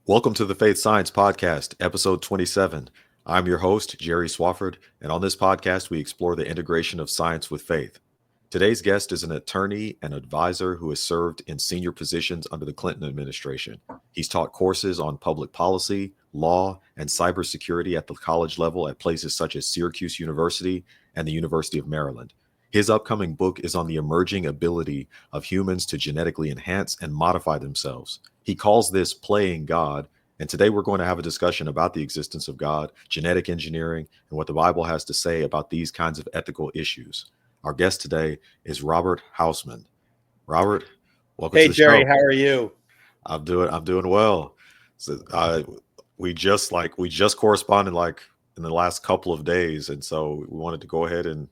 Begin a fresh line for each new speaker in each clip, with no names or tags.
Welcome to the Faith Science Podcast, episode 27. I'm your host, Jerry Swafford, and on this podcast, we explore the integration of science with faith. Today's guest is an attorney and advisor who has served in senior positions under the Clinton administration. He's taught courses on public policy, law, and cybersecurity at the college level at places such as Syracuse University and the University of Maryland. His upcoming book is on the emerging ability of humans to genetically enhance and modify themselves. He calls this playing God. And today we're going to have a discussion about the existence of God, genetic engineering, and what the Bible has to say about these kinds of ethical issues. Our guest today is Robert Hausman. Robert, welcome to
Hey
the
Jerry,
show.
how are you?
I'm doing well. So, we just corresponded like in the last couple of days, and so we wanted to go ahead and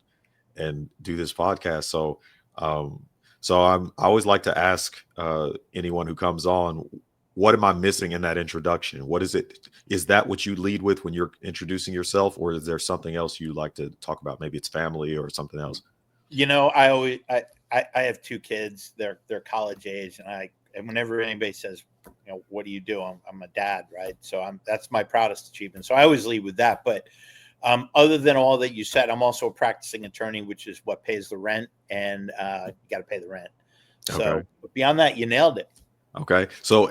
do this podcast. I always like to ask anyone who comes on, what am I missing in that introduction? What is it? Is that what you lead with when you're introducing yourself, or is there something else you like to talk about? Maybe it's family or something else.
I have two kids. They're college age, and whenever anybody says, what do you do? I'm a dad, right? So that's my proudest achievement. So I always lead with that. But other than all that you said, I'm also a practicing attorney, which is what pays the rent, and you got to pay the rent.
Okay.
So but beyond that, you nailed it.
Okay. So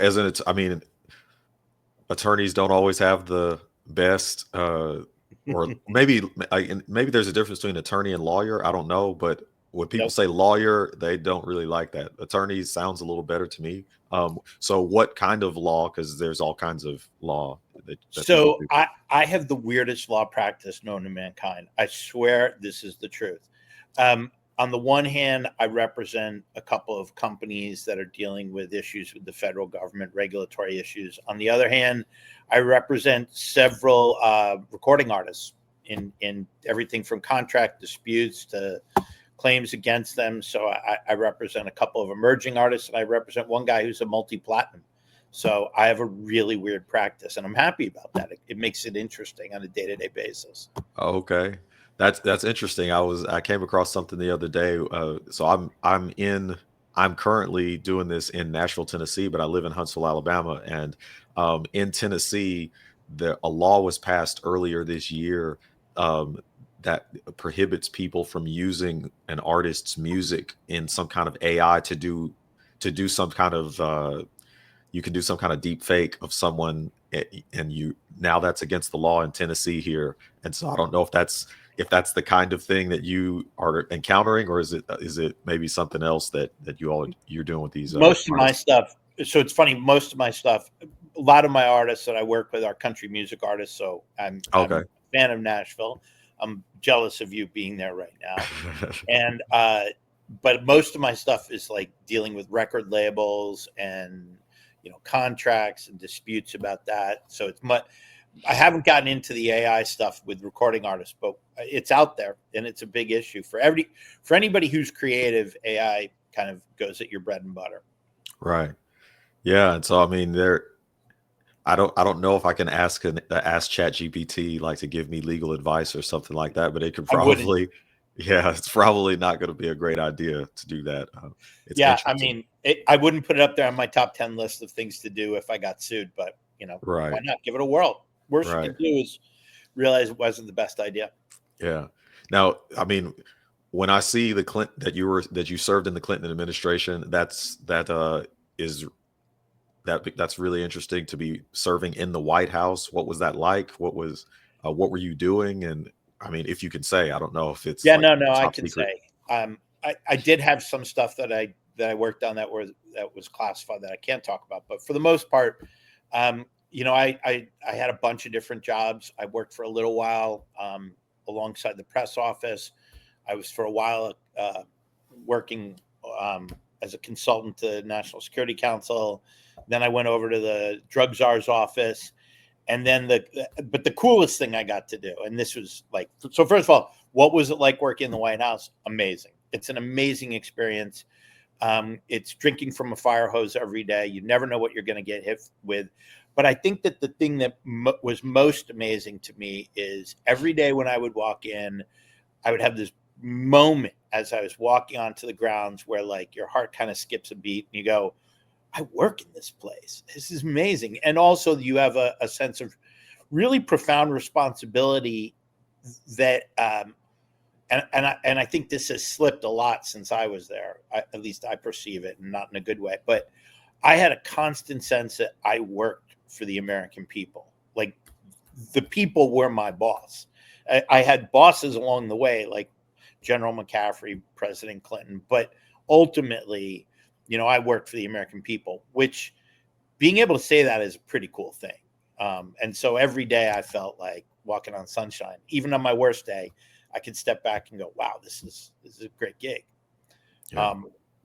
attorneys don't always have the best, or maybe there's a difference between attorney and lawyer. I don't know, but when people
Nope.
say lawyer, they don't really like that. Attorney sounds a little better to me. So what kind of law? Because there's all kinds of law that people
So
do.
I have the weirdest law practice known to mankind. I swear this is the truth. On the one hand, I represent a couple of companies that are dealing with issues with the federal government, regulatory issues. On the other hand, I represent several recording artists in everything from contract disputes to claims against them. So I represent a couple of emerging artists, and I represent one guy who's a multi-platinum. So I have a really weird practice, and I'm happy about that. It makes it interesting on a day-to-day basis.
Okay. That's interesting. I came across something the other day. I'm currently doing this in Nashville, Tennessee, but I live in Huntsville, Alabama, and in Tennessee, a law was passed earlier this year um, that prohibits people from using an artist's music in some kind of AI to do some kind of you can do some kind of deep fake of someone, and you now that's against the law in Tennessee here. And so I don't know if that's the kind of thing that you are encountering, or is it maybe something else that you're doing with these
Most of my
artists.
stuff, so it's funny, most of my stuff, a lot of my artists that I work with are country music artists. So I'm
Okay.
a fan of Nashville. I'm jealous of you being there right now. And but most of my stuff is like dealing with record labels and contracts and disputes about that. So it's much. I haven't gotten into the AI stuff with recording artists, but it's out there and it's a big issue for anybody who's creative. AI kind of goes at your bread and butter.
Right. Yeah. And so I mean, I don't know if I can ask Chat GPT like to give me legal advice or something like that, but it could
I wouldn't.
probably, yeah, it's probably not going to be a great idea to do that. It's
Yeah, I
interesting.
mean, I wouldn't put it up there on my top 10 list of things to do if I got sued, but why
Right.
not give it a whirl? Worst you
Right.
can do is realize it wasn't the best idea.
Yeah. Now, I mean, when I see the Clinton that you served in the Clinton administration, is that's really interesting to be serving in the White House. What was that like? What were you doing? And I mean, if you can say, I don't know if it's
Yeah,
like
no, I
top
can
secret.
say. I did have some stuff that I worked on that was classified that I can't talk about, but for the most part, I had a bunch of different jobs. I worked for a little while alongside the press office. I was for a while working as a consultant to the National Security Council. Then I went over to the drug czar's office, and then but the coolest thing I got to do, and this was like, so first of all, what was it like working in the White House? Amazing. It's an amazing experience. It's drinking from a fire hose every day. You never know what you're going to get hit with. But I think that the thing that was most amazing to me is every day when I would walk in, I would have this moment as I was walking onto the grounds where like your heart kind of skips a beat and you go, I work in this place. This is amazing. And also you have a sense of really profound responsibility that, and I think this has slipped a lot since I was there. At least I perceive it, and not in a good way. But I had a constant sense that I worked for the American people. Like the people were my boss. I had bosses along the way, like General McCaffrey, President Clinton, but ultimately, I worked for the American people, which being able to say that is a pretty cool thing. And so every day I felt like walking on sunshine. Even on my worst day, I could step back and go, wow, this is a great gig.
Yeah.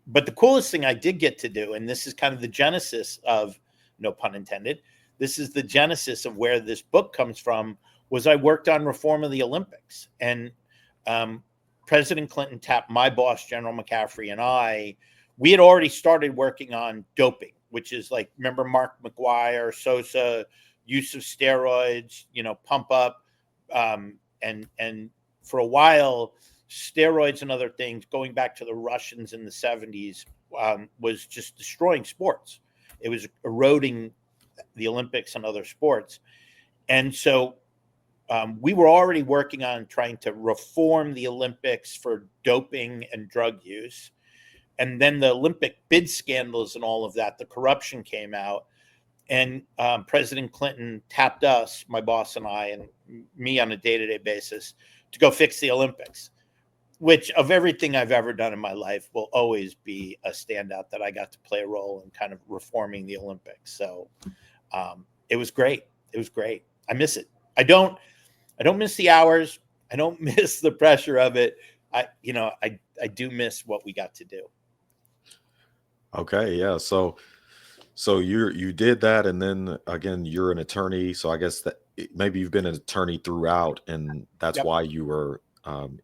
But the coolest thing I did get to do, and this is kind of the genesis of, no pun intended, this is the genesis of where this book comes from, was I worked on reform of the Olympics. And President Clinton tapped my boss, General McCaffrey, and we had already started working on doping, which is like, remember Mark McGuire, Sosa, use of steroids, pump up. And for a while, steroids and other things, going back to the Russians in the 70s, was just destroying sports. It was eroding the Olympics and other sports. And so we were already working on trying to reform the Olympics for doping and drug use. And then the Olympic bid scandals and all of that, the corruption came out. And President Clinton tapped us, my boss and I, and me on a day-to-day basis, to go fix the Olympics, which of everything I've ever done in my life will always be a standout that I got to play a role in kind of reforming the Olympics. So it was great. It was great. I miss it. I don't miss the hours. I don't miss the pressure of it. I do miss what we got to do.
Okay. Yeah. So you did that, and then again, you're an attorney. So I guess that maybe you've been an attorney throughout, and that's
Yep.
why you were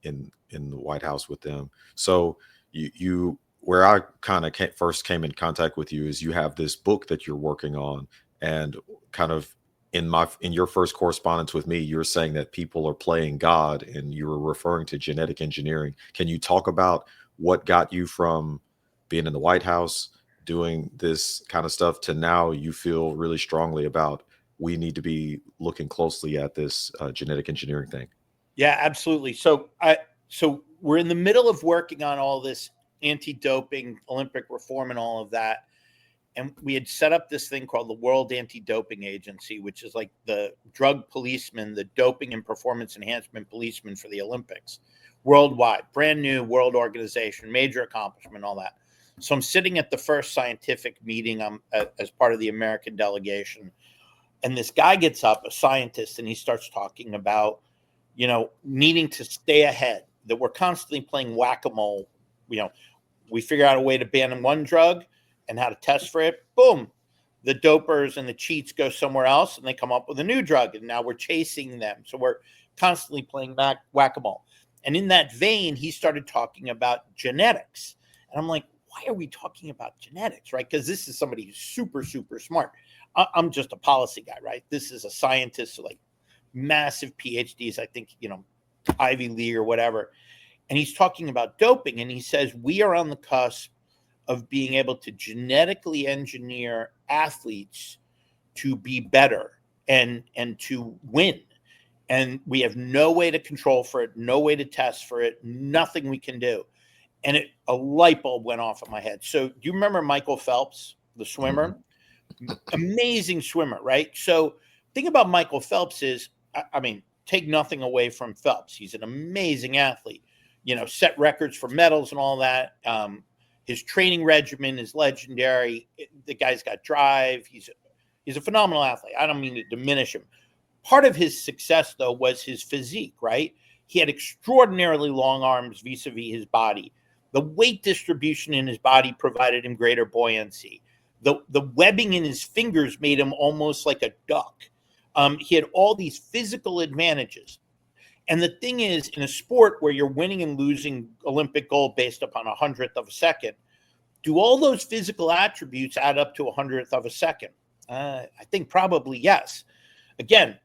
in the White House with them. So you where I kind of first came in contact with you is you have this book that you're working on, and kind of in your first correspondence with me, you're saying that people are playing God, and you were referring to genetic engineering. Can you talk about what got you from being in the White House, doing this kind of stuff, to now you feel really strongly about we need to be looking closely at this genetic engineering thing?
Yeah, absolutely. So we're in the middle of working on all this anti-doping, Olympic reform, and all of that. And we had set up this thing called the World Anti-Doping Agency, which is like the drug policeman, the doping and performance enhancement policeman for the Olympics worldwide. Brand new world organization, major accomplishment, all that. So I'm sitting at the first scientific meeting as part of the American delegation. And this guy gets up, a scientist, and he starts talking about, needing to stay ahead, that we're constantly playing whack-a-mole. We figure out a way to ban one drug and how to test for it. Boom. The dopers and the cheats go somewhere else, and they come up with a new drug, and now we're chasing them. So we're constantly playing whack-a-mole. And in that vein, he started talking about genetics. And I'm like, why are we talking about genetics, right? Because this is somebody who's super, super smart. I'm just a policy guy, right? This is a scientist, like massive PhDs, I think, Ivy League or whatever. And he's talking about doping, and he says we are on the cusp of being able to genetically engineer athletes to be better and to win. And we have no way to control for it, no way to test for it, nothing we can do. And a light bulb went off in my head. So do you remember Michael Phelps, the swimmer?
Mm-hmm.
Amazing swimmer, right? So thing about Michael Phelps is, I mean, take nothing away from Phelps. He's an amazing athlete, set records for medals and all that. His training regimen is legendary. The guy's got drive. He's a phenomenal athlete. I don't mean to diminish him. Part of his success, though, was his physique, right? He had extraordinarily long arms vis-a-vis his body. The weight distribution in his body provided him greater buoyancy. The webbing in his fingers made him almost like a duck. He had all these physical advantages. And the thing is, in a sport where you're winning and losing Olympic gold based upon 100th of a second, do all those physical attributes add up to 100th of a second? I think probably yes. Again,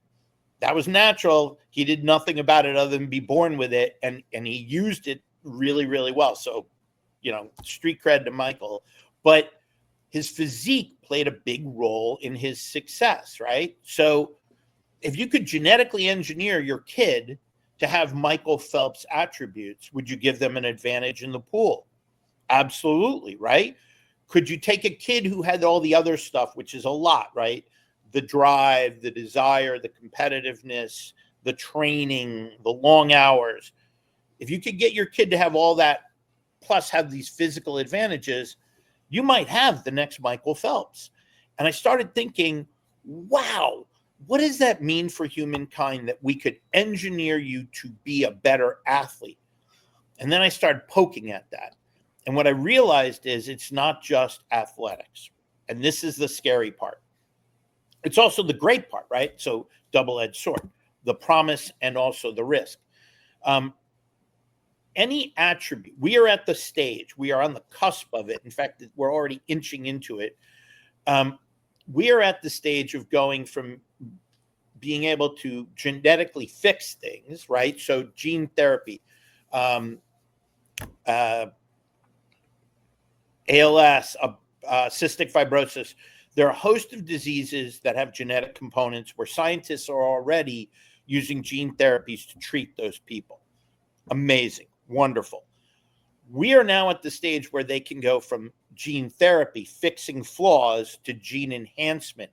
that was natural. He did nothing about it other than be born with it, and he used it really, really well. So, street cred to Michael. But his physique played a big role in his success, right? So if you could genetically engineer your kid to have Michael Phelps attributes, would you give them an advantage in the pool? Absolutely, right? Could you take a kid who had all the other stuff, which is a lot, right? The drive, the desire, the competitiveness, the training, the long hours. If you could get your kid to have all that, plus have these physical advantages, you might have the next Michael Phelps. And I started thinking, wow, what does that mean for humankind that we could engineer you to be a better athlete? And then I started poking at that. And what I realized is it's not just athletics. And this is the scary part. It's also the great part, right? So double-edged sword, the promise and also the risk. Any attribute, we are at the stage, we are on the cusp of it. In fact, we're already inching into it. We are at the stage of going from being able to genetically fix things, right? So gene therapy, ALS, cystic fibrosis. There are a host of diseases that have genetic components where scientists are already using gene therapies to treat those people. Amazing, wonderful. We are now at the stage where they can go from gene therapy, fixing flaws, to gene enhancement,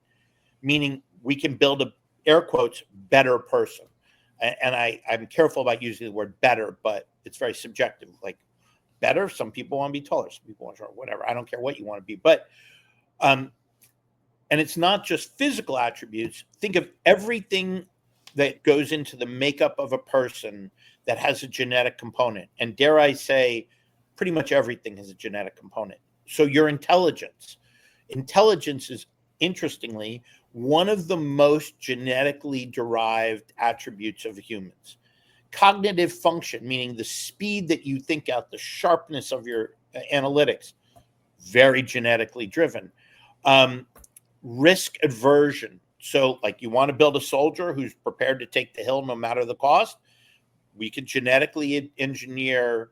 meaning we can build a, air quotes, better person. And I'm careful about using the word better, but it's very subjective. Like better, some people want to be taller, some people want to be shorter, whatever. I don't care what you want to be. But and it's not just physical attributes. Think of everything that goes into the makeup of a person that has a genetic component. And dare I say, pretty much everything has a genetic component. So your intelligence. Intelligence is, interestingly, one of the most genetically derived attributes of humans. Cognitive function, meaning the speed that you think out, the sharpness of your analytics, very genetically driven. Risk aversion. So like you want to build a soldier who's prepared to take the hill no matter the cost. We can genetically engineer,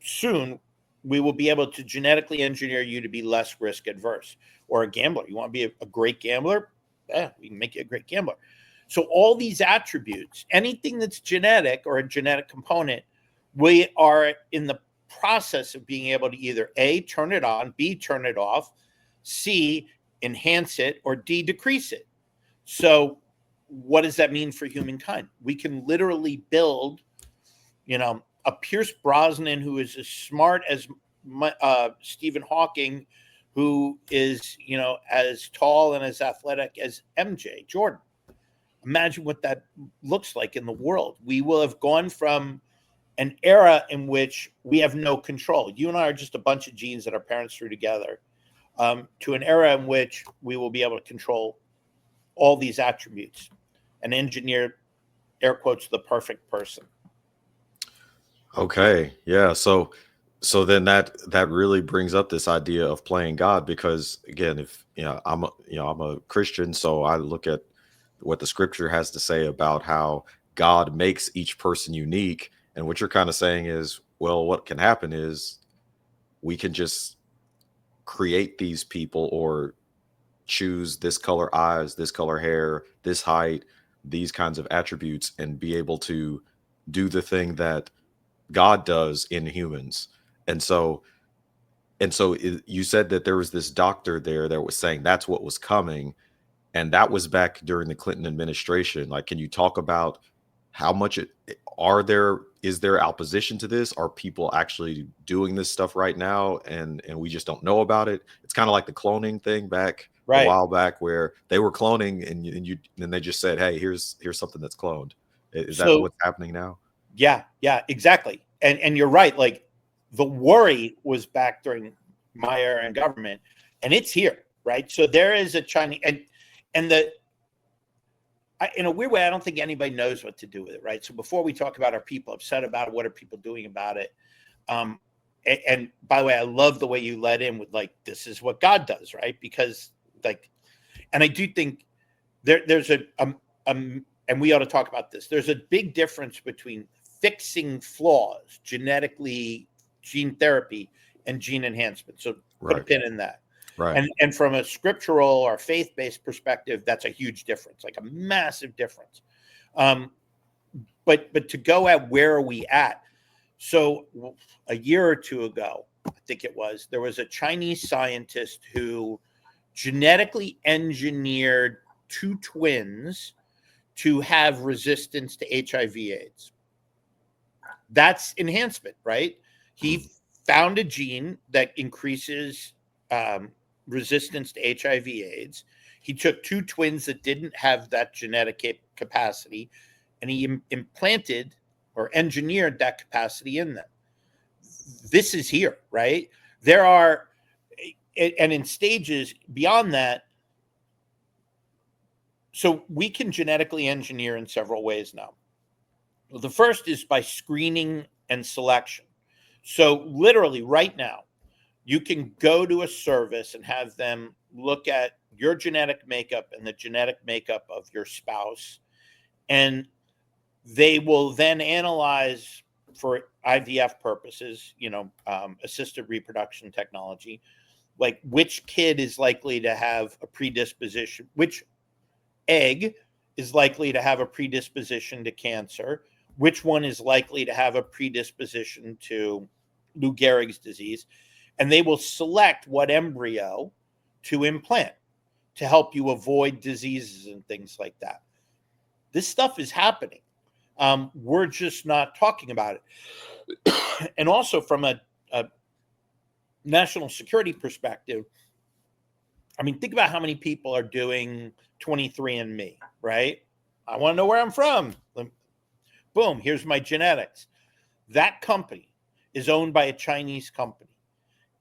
soon we will be able to genetically engineer you to be less risk adverse. Or a gambler. You want to be a great gambler? Yeah, we can make you a great gambler. So all these attributes, anything that's genetic or a genetic component, we are in the process of being able to either A, turn it on, B, turn it off, C, enhance it, or D, decrease it. So what does that mean for humankind? We can literally build, a Pierce Brosnan who is as smart as Stephen Hawking, who is, as tall and as athletic as MJ Jordan. Imagine what that looks like in the world. We will have gone from an era in which we have no control. You and I are just a bunch of genes that our parents threw together, to an era in which we will be able to control all these attributes and engineer, air quotes, the perfect person.
Okay. Yeah. So then that really brings up this idea of playing God, because again, if I'm a Christian, so I look at what the scripture has to say about how God makes each person unique. And what you're kind of saying is, well, what can happen is we can just create these people, or choose this color eyes, this color hair, this height, these kinds of attributes, and be able to do the thing that God does in humans. And so you said that there was this doctor there that was saying that's what was coming, and that was back during the Clinton administration. Like, can you talk about how much is there opposition to this? Are people actually doing this stuff right now, and we just don't know about it? It's kind of like the cloning thing back a
Right.
while back, where they were cloning, and they just said, hey, here's something that's cloned. Is that
So
what's happening now?
yeah, exactly. And you're right. Like the worry was back during my era in government, and it's here, right? So there is a Chinese, and in a weird way, I don't think anybody knows what to do with it, right? So before we talk about, are people upset about it? What are people doing about it? And by the way, I love the way you led in with like, this is what God does, right? Because like, and I do think there's and we ought to talk about this. There's a big difference between fixing flaws, genetically, gene therapy, and gene enhancement. So put a
Right.
pin in that.
Right.
And from a scriptural or faith-based perspective, that's a huge difference, like a massive difference. But to go at where are we at? So a year or two ago, I think it was, there was a Chinese scientist who genetically engineered two twins to have resistance to HIV/AIDS. That's enhancement, right? He found a gene that increases resistance to HIV/AIDS. He took two twins that didn't have that genetic capacity, and he implanted or engineered that capacity in them. This is here, right? There are, and in stages beyond that. So we can genetically engineer in several ways now. Well, the first is by screening and selection. So literally right now, you can go to a service and have them look at your genetic makeup and the genetic makeup of your spouse, and they will then analyze for IVF purposes, assisted reproduction technology, like which kid is likely to have a predisposition, which egg is likely to have a predisposition to cancer, which one is likely to have a predisposition to Lou Gehrig's disease, and they will select what embryo to implant to help you avoid diseases and things like that. This stuff is happening. We're just not talking about it. And also from a national security perspective, I mean, think about how many people are doing 23andMe, right? I want to know where I'm from. Boom, here's my genetics. That company is owned by a Chinese company.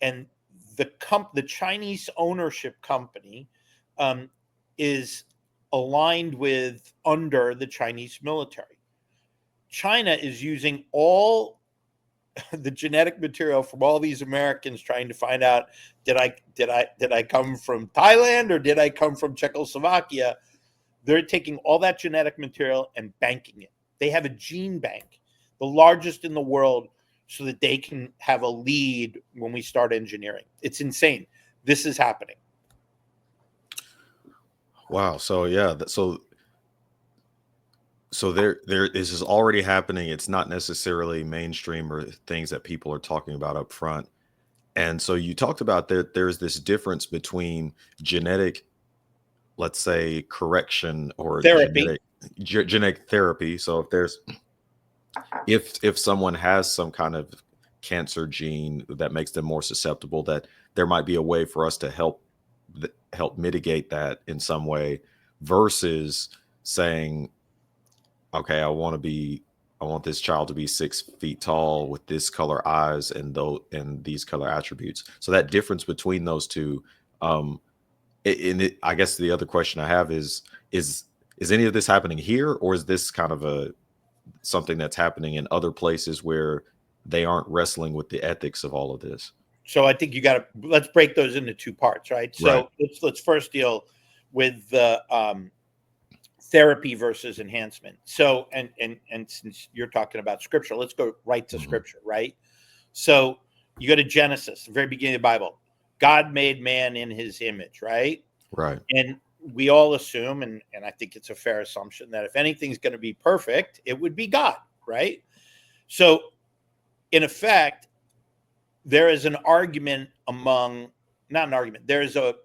And the Chinese ownership company is aligned with under the Chinese military. China is using all the genetic material from all these Americans trying to find out, did I come from Thailand or did I come from Czechoslovakia? They're taking all that genetic material and banking it. They have a gene bank, the largest in the world, so that they can have a lead when we start engineering. It's insane. This is happening.
Wow. So yeah, so there this is already happening. It's not necessarily mainstream or things that people are talking about up front. And so you talked about that there's this difference between genetic, let's say, correction or
Therapy.
genetic therapy. So if someone has some kind of cancer gene that makes them more susceptible, that there might be a way for us to help mitigate that in some way, versus saying, okay, I want this child to be 6 feet tall with this color eyes and these color attributes. So that difference between those two, I guess the other question I have is any of this happening here, or is this kind of something that's happening in other places where they aren't wrestling with the ethics of all of this?
So I think let's break those into two parts, right?
Right.
So let's first deal with the therapy versus enhancement. So and since you're talking about scripture, let's go right to scripture, right? So you go to Genesis, the very beginning of the Bible. God made man in his image, right?
Right.
And we all assume, and I think it's a fair assumption, that if anything's going to be perfect, it would be God, right? So in effect, there is an argument not an argument, there is a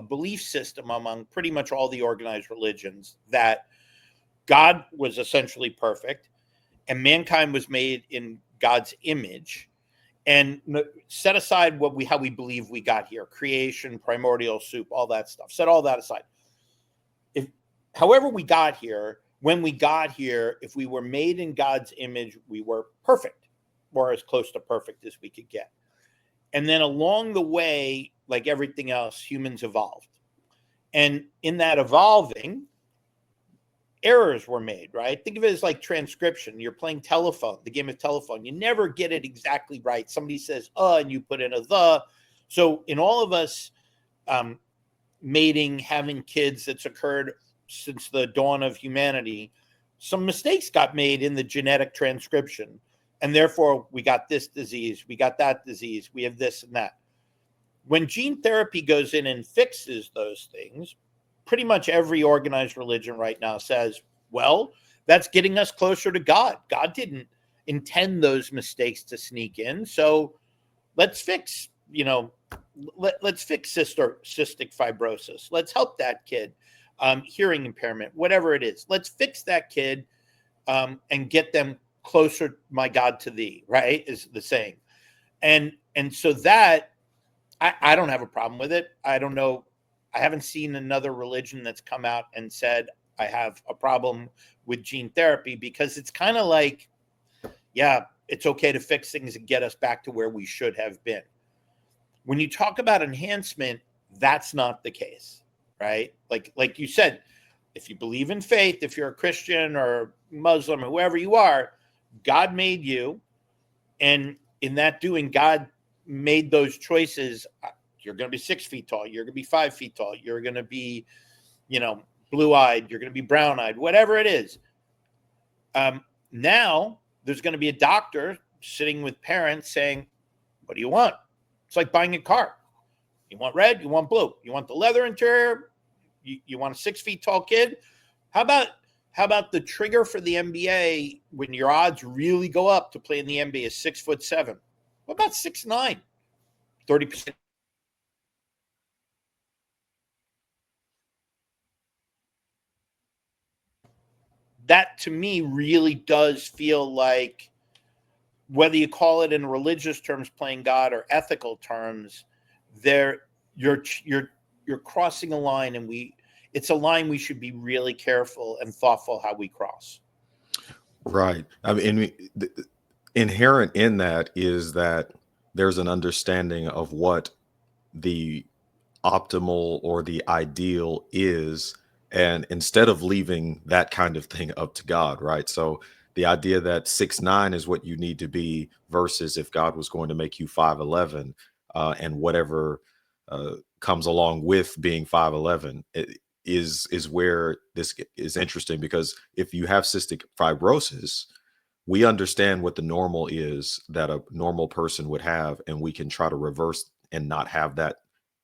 belief system among pretty much all the organized religions that God was essentially perfect and mankind was made in God's image. And set aside how we believe we got here, creation, primordial soup, all that stuff. Set all that aside. However we got here, when we got here, if we were made in God's image, we were perfect, or as close to perfect as we could get. And then along the way, like everything else, humans evolved. And in that evolving, errors were made, right? Think of it as like transcription. You're playing telephone, the game of telephone. You never get it exactly right. Somebody says, and you put in a the. So in all of us mating, having kids that's occurred since the dawn of humanity, some mistakes got made in the genetic transcription. And therefore, we got this disease, we got that disease, we have this and that. When gene therapy goes in and fixes those things, pretty much every organized religion right now says, well, that's getting us closer to God. God didn't intend those mistakes to sneak in. So let's fix, let's fix cystic fibrosis. Let's help that kid, hearing impairment, whatever it is. Let's fix that kid and get them closer, my God, to thee, right? Is the saying. And so that, I don't have a problem with it. I don't know. I haven't seen another religion that's come out and said, I have a problem with gene therapy, because it's kind of like, yeah, it's okay to fix things and get us back to where we should have been. When you talk about enhancement, that's not the case, right? Like you said, if you believe in faith, if you're a Christian or Muslim or whoever you are, God made you. And in that doing, God made those choices. You're going to be 6 feet tall. You're going to be 5 feet tall. You're going to be, blue-eyed. You're going to be brown-eyed, whatever it is. Now there's going to be a doctor sitting with parents saying, what do you want? It's like buying a car. You want red? You want blue? You want the leather interior? You want a 6 feet tall kid? How about the trigger for the NBA when your odds really go up to play in the NBA is 6'7"? What about 6'9"? 30%. That to me really does feel like, whether you call it in religious terms, playing God, or ethical terms, you're crossing a line, and it's a line we should be really careful and thoughtful how we cross.
Right. I mean, inherent in that is that there's an understanding of what the optimal or the ideal is, and instead of leaving that kind of thing up to God, right? So the idea that 6'9" is what you need to be, versus if God was going to make you 5'11", and whatever comes along with being 5'11", is where this is interesting, because if you have cystic fibrosis, we understand what the normal is that a normal person would have, and we can try to reverse and not have that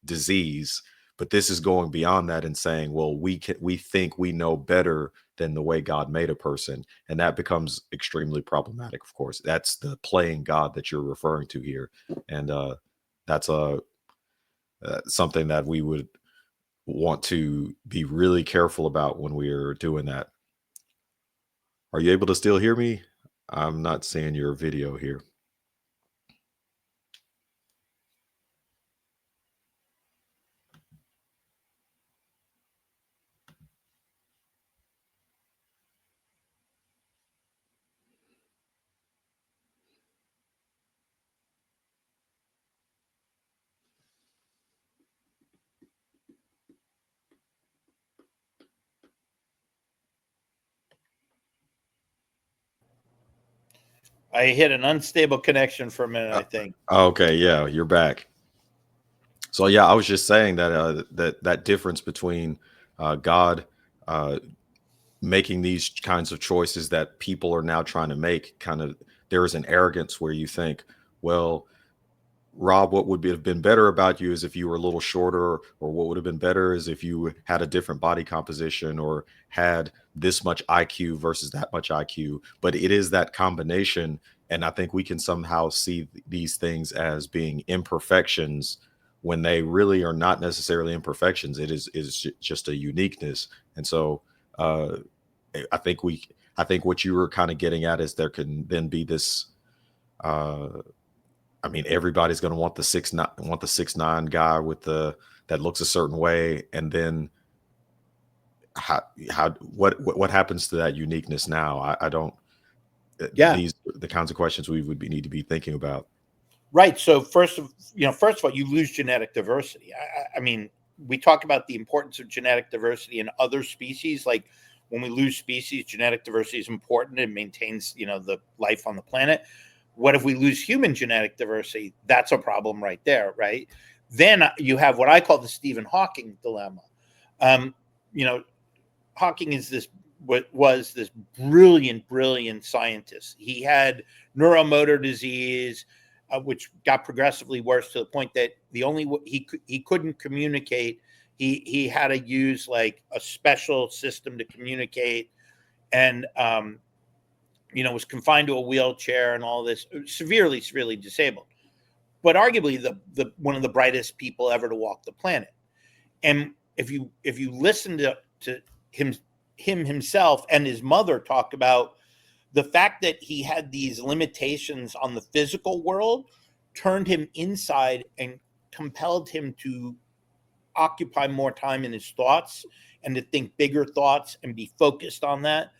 disease. But this is going beyond that and saying, well, we think we know better than the way God made a person, and that becomes extremely problematic. Of course, that's the playing God that you're referring to here, and that's something that we would want to be really careful about when we're doing that. Are you able to still hear me? I'm not seeing your video here.
I hit an unstable connection for a minute, I think.
Okay, yeah, you're back. So yeah, I was just saying that that difference between God making these kinds of choices that people are now trying to make, kind of, there is an arrogance where you think, well, Rob, what would have been better about you is if you were a little shorter, or what would have been better is if you had a different body composition, or had this much IQ versus that much IQ. But it is that combination. And I think we can somehow see these things as being imperfections when they really are not necessarily imperfections. It is just a uniqueness. And so uh, I think I think what you were kind of getting at is there can then be this, uh, I mean, everybody's going to want the 6'9" guy with that looks a certain way, and then what happens to that uniqueness now? I don't.
Yeah.
These the kinds of questions we would need to be thinking about.
Right. So first of all, you lose genetic diversity. I mean, we talk about the importance of genetic diversity in other species. Like when we lose species, genetic diversity is important. It maintains, the life on the planet. What if we lose human genetic diversity? That's a problem right there, right? Then you have what I call the Stephen Hawking dilemma. Um, Hawking is was this brilliant scientist. He had neuromotor disease. which got progressively worse to the point that he couldn't communicate. He had to use like a special system to communicate, and was confined to a wheelchair and all this, severely disabled, but arguably the one of the brightest people ever to walk the planet. And if you listen to him himself and his mother talk about the fact that he had these limitations on the physical world, turned him inside and compelled him to occupy more time in his thoughts and to think bigger thoughts and be focused on that.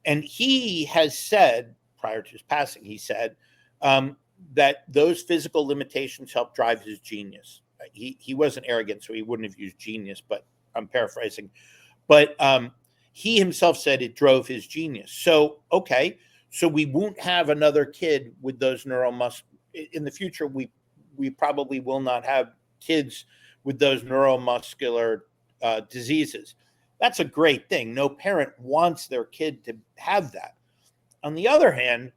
And he has said, prior to his passing, he said that those physical limitations helped drive his genius. He wasn't arrogant, so he wouldn't have used genius, but I'm paraphrasing. But he himself said it drove his genius. So, okay, so we won't have another kid with those in the future. We probably will not have kids with those neuromuscular diseases. That's a great thing. No parent wants their kid to have that. On the other hand,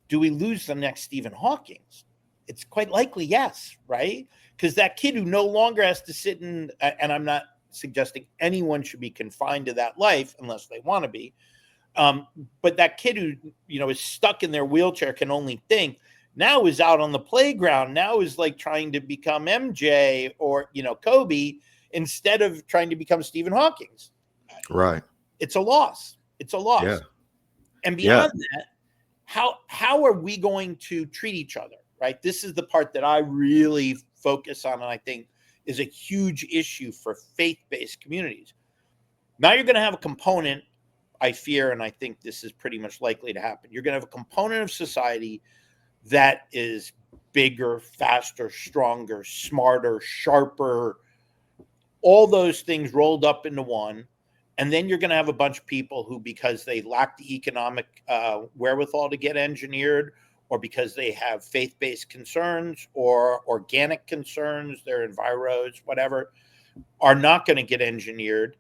do we lose the next Stephen Hawking? It's quite likely, yes, right? Because that kid who no longer has to sit and I'm not suggesting anyone should be confined to that life unless they want to be. But that kid who, is stuck in their wheelchair, can only think, now is out on the playground, now is like trying to become MJ or, Kobe, instead of trying to become Stephen Hawking.
Right.
It's a loss. It's a loss.
Yeah.
And beyond that, how are we going to treat each other? Right. This is the part that I really focus on, and I think is a huge issue for faith-based communities. Now you're going to have a component, I fear, and I think this is pretty much likely to happen. You're going to have a component of society that is bigger, faster, stronger, smarter, sharper, all those things rolled up into one. And then you're going to have a bunch of people who, because they lack the economic wherewithal to get engineered, or because they have faith-based concerns or organic concerns, their enviros, whatever, are not going to get engineered.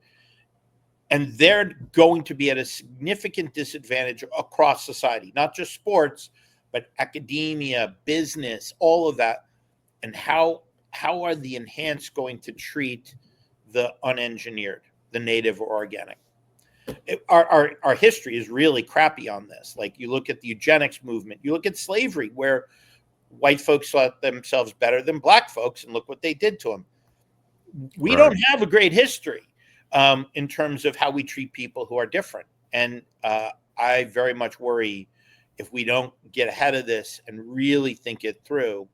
And they're going to be at a significant disadvantage across society, not just sports, but academia, business, all of that. And how are the enhanced going to treat the unengineered, the native or organic? Our history is really crappy on this. Like, you look at the eugenics movement, you look at slavery, where white folks thought themselves better than black folks, and look what they did to them. We don't have a great history in terms of how we treat people who are different. And I very much worry, if we don't get ahead of this and really think it through,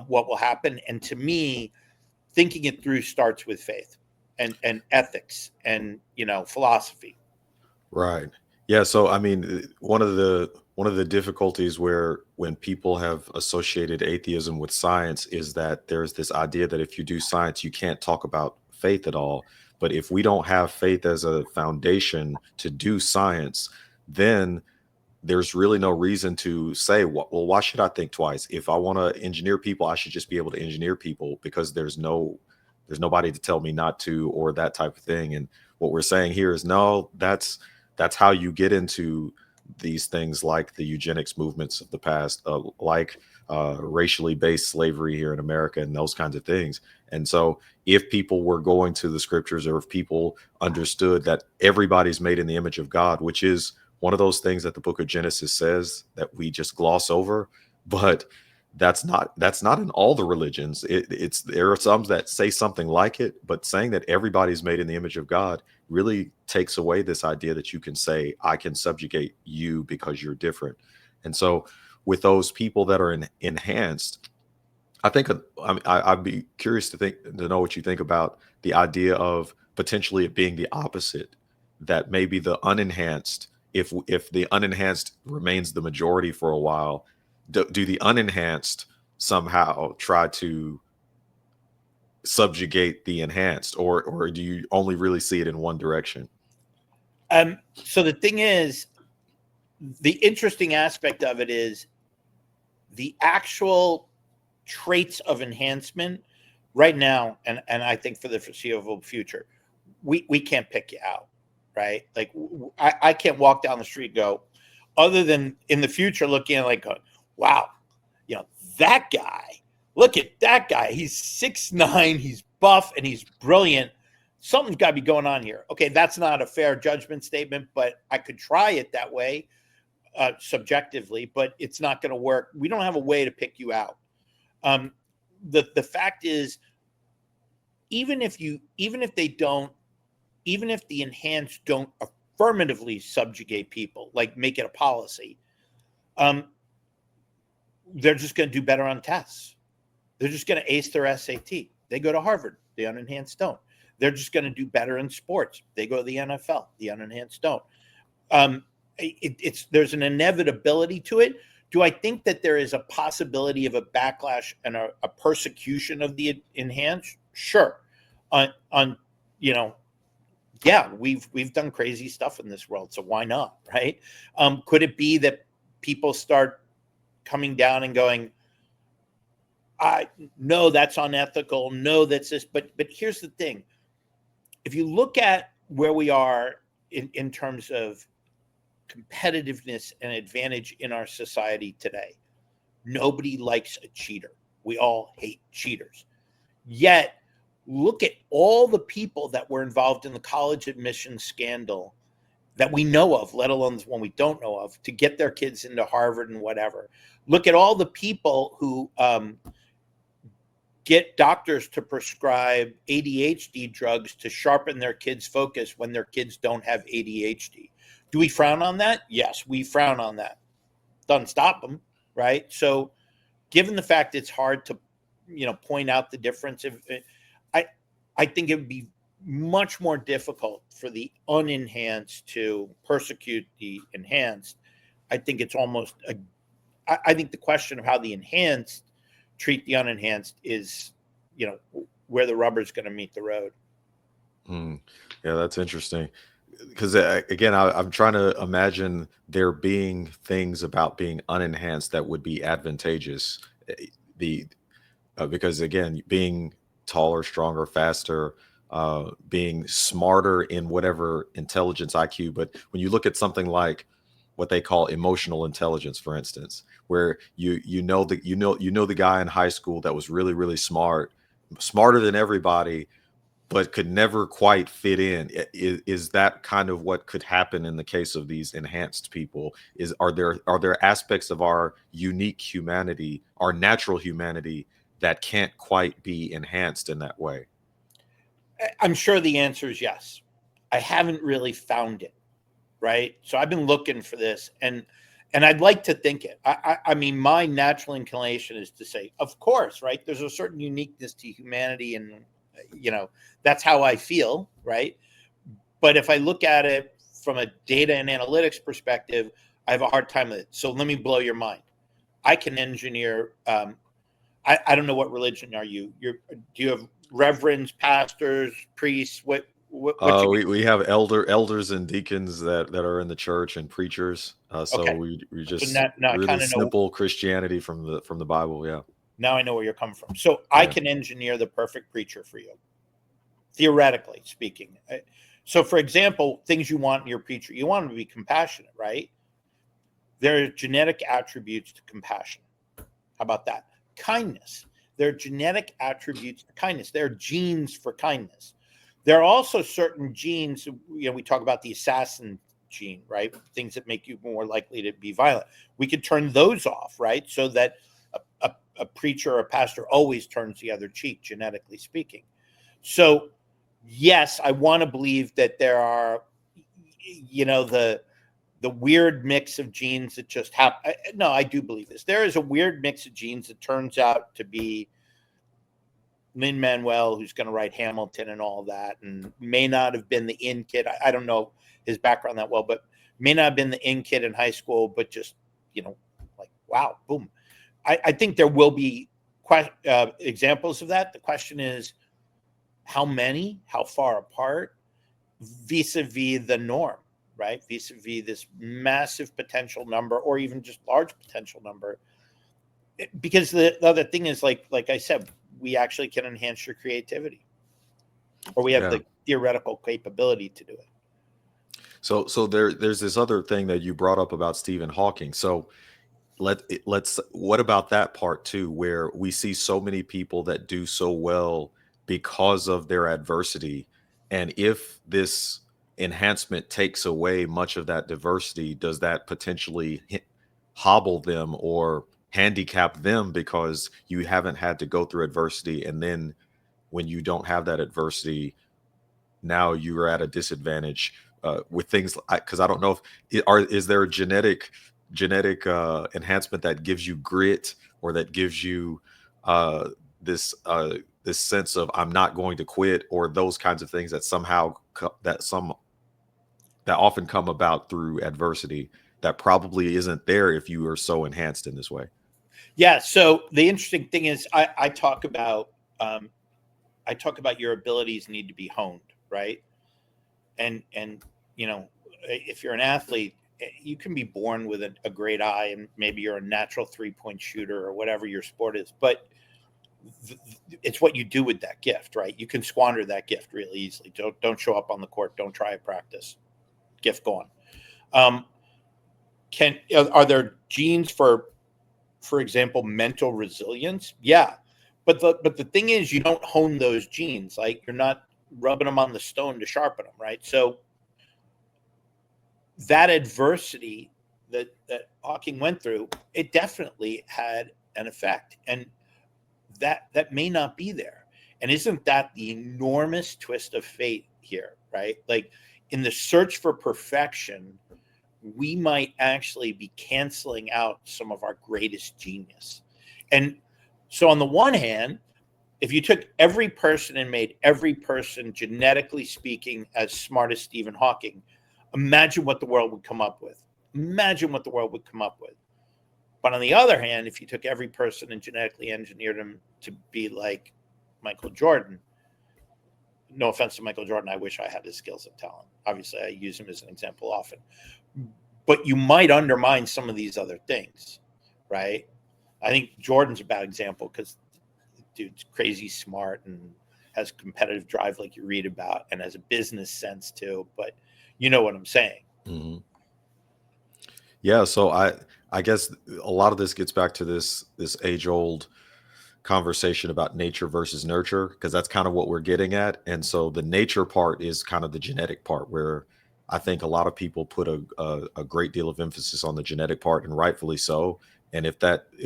what will happen. And to me, thinking it through starts with faith and ethics and philosophy.
Right. Yeah. So I mean, one of the difficulties when people have associated atheism with science is that there's this idea that if you do science, you can't talk about faith at all. But if we don't have faith as a foundation to do science, then there's really no reason to say, well, why should I think twice? If I want to engineer people, I should just be able to engineer people, because there's nobody to tell me not to, or that type of thing. And what we're saying here is, no, that's how you get into these things like the eugenics movements of the past, like racially based slavery here in America and those kinds of things. And so if people were going to the scriptures, or if people understood that everybody's made in the image of God, which is one of those things that the book of Genesis says that we just gloss over, but that's not in all the religions. There are some that say something like it, but saying that everybody's made in the image of God really takes away this idea that you can say, I can subjugate you because you're different. And so with those people that are enhanced, I think I'd be curious to know what you think about the idea of potentially it being the opposite, that maybe the unenhanced, if the unenhanced remains the majority for a while, do the unenhanced somehow try to subjugate the enhanced, or do you only really see it in one direction?
So the thing is, the interesting aspect of it is the actual traits of enhancement right now, and I think for the foreseeable future, we can't pick you out, right? Like, I can't walk down the street and go, other than in the future looking at like, wow, that guy. Look at that guy. He's 6'9", he's buff, and he's brilliant. Something's got to be going on here. Okay, that's not a fair judgment statement, but I could try it that way subjectively, but it's not going to work. We don't have a way to pick you out. The fact is, even if the enhanced don't affirmatively subjugate people, like make it a policy, they're just going to do better on tests. They're just going to ace their SAT. They go to Harvard. The unenhanced don't. They're just going to do better in sports. They go to the NFL. The unenhanced don't. There's an inevitability to it. Do I think that there is a possibility of a backlash and a persecution of the enhanced? Sure. Yeah, we've done crazy stuff in this world, so why not, right? Could it be that people start coming down and going, no, that's unethical. No, that's this. But here's the thing. If you look at where we are in terms of competitiveness and advantage in our society today, nobody likes a cheater. We all hate cheaters. Yet, look at all the people that were involved in the college admissions scandal that we know of, let alone the one we don't know of, to get their kids into Harvard and whatever. Look at all the people who get doctors to prescribe ADHD drugs to sharpen their kids' focus when their kids don't have ADHD. Do we frown on that? Yes, we frown on that. Doesn't stop them, right? So given the fact it's hard to, point out the difference, I think it would be much more difficult for the unenhanced to persecute the enhanced. I think it's almost I think the question of how the enhanced treat the unenhanced is, where the rubber's going to meet the road.
Yeah, that's interesting. Because again, I'm trying to imagine there being things about being unenhanced that would be advantageous. Because again, being taller, stronger, faster, being smarter in whatever intelligence IQ. But when you look at something like what they call emotional intelligence, for instance, where you know the guy in high school that was really, really smart, smarter than everybody, but could never quite fit in. Is that kind of what could happen in the case of these enhanced people? Are there aspects of our unique humanity, our natural humanity, that can't quite be enhanced in that way?
I'm sure the answer is yes. I haven't really found it, right? So I've been looking for this, and I'd like to think it. I mean, my natural inclination is to say, of course, right? There's a certain uniqueness to humanity, and that's how I feel, right? But if I look at it from a data and analytics perspective, I have a hard time with it. So let me blow your mind. I can engineer. I don't know, what religion are you? Do you have reverends, pastors, priests? What
we have elders and deacons that are in the church, and preachers. So
okay.
we just
So now
really
I kind of know
simple Christianity from the Bible. Yeah.
Now I know where you're coming from. So I can engineer the perfect preacher for you, theoretically speaking. So, for example, things you want in your preacher, you want them to be compassionate, right? There are genetic attributes to compassion. How about that? Kindness. There are genetic attributes to kindness. There are genes for kindness. There are also certain genes, we talk about the assassin gene, right? Things that make you more likely to be violent. We could turn those off, right? So that a preacher or a pastor always turns the other cheek, genetically speaking. So, yes, I want to believe that there are, the weird mix of genes that just happen. No, I do believe this. There is a weird mix of genes that turns out to be Lin-Manuel, who's going to write Hamilton and all that, and may not have been the in kid. I don't know his background that well, but may not have been the in kid in high school, but just, like, wow, boom. I think there will be examples of that. The question is, how many, how far apart, vis-a-vis the norm, right? Vis-a-vis this massive potential number, or even just large potential number. Because the other thing is, like I said, we actually can enhance your creativity, or we have the theoretical capability to do it.
So there's this other thing that you brought up about Stephen Hawking. So let's what about that part too, where we see so many people that do so well because of their adversity, and if this enhancement takes away much of that diversity, does that potentially hobble them or handicap them because you haven't had to go through adversity, and then when you don't have that adversity, now you are at a disadvantage with things, because I don't know if is there a genetic enhancement that gives you grit, or that gives you uh, this this sense of I'm not going to quit, or those kinds of things that somehow that often come about through adversity, that probably isn't there if you are so enhanced in this way.
Yeah. So the interesting thing is, um, I talk about your abilities need to be honed, right? And if you're an athlete, you can be born with a great eye, and maybe you're a natural 3-point shooter or whatever your sport is, but it's what you do with that gift, right? You can squander that gift really easily. Don't show up on the court. Don't try a practice. Gift gone. Um, are there genes for example, mental resilience? Yeah, but the thing is, you don't hone those genes. Like, you're not rubbing them on the stone to sharpen them, right? So that adversity that Hawking went through, it definitely had an effect, and that may not be there. And isn't that the enormous twist of fate here, right? Like, in the search for perfection, we might actually be canceling out some of our greatest genius. And so, on the one hand, if you took every person and made every person, genetically speaking, as smart as Stephen Hawking, imagine what the world would come up with. Imagine what the world would come up with. But on the other hand, if you took every person and genetically engineered them to be like Michael Jordan, no offense to Michael Jordan, I wish I had his skills and talent. Obviously, I use him as an example often. But you might undermine some of these other things, right? I think Jordan's a bad example because dude's crazy smart and has competitive drive like you read about, and has a business sense too. But you know what I'm saying.
Mhm. Yeah, so I guess a lot of this gets back to this age old conversation about nature versus nurture, because that's kind of what we're getting at. And so the nature part is kind of the genetic part, where I think a lot of people put a great deal of emphasis on the genetic part, and rightfully so. And if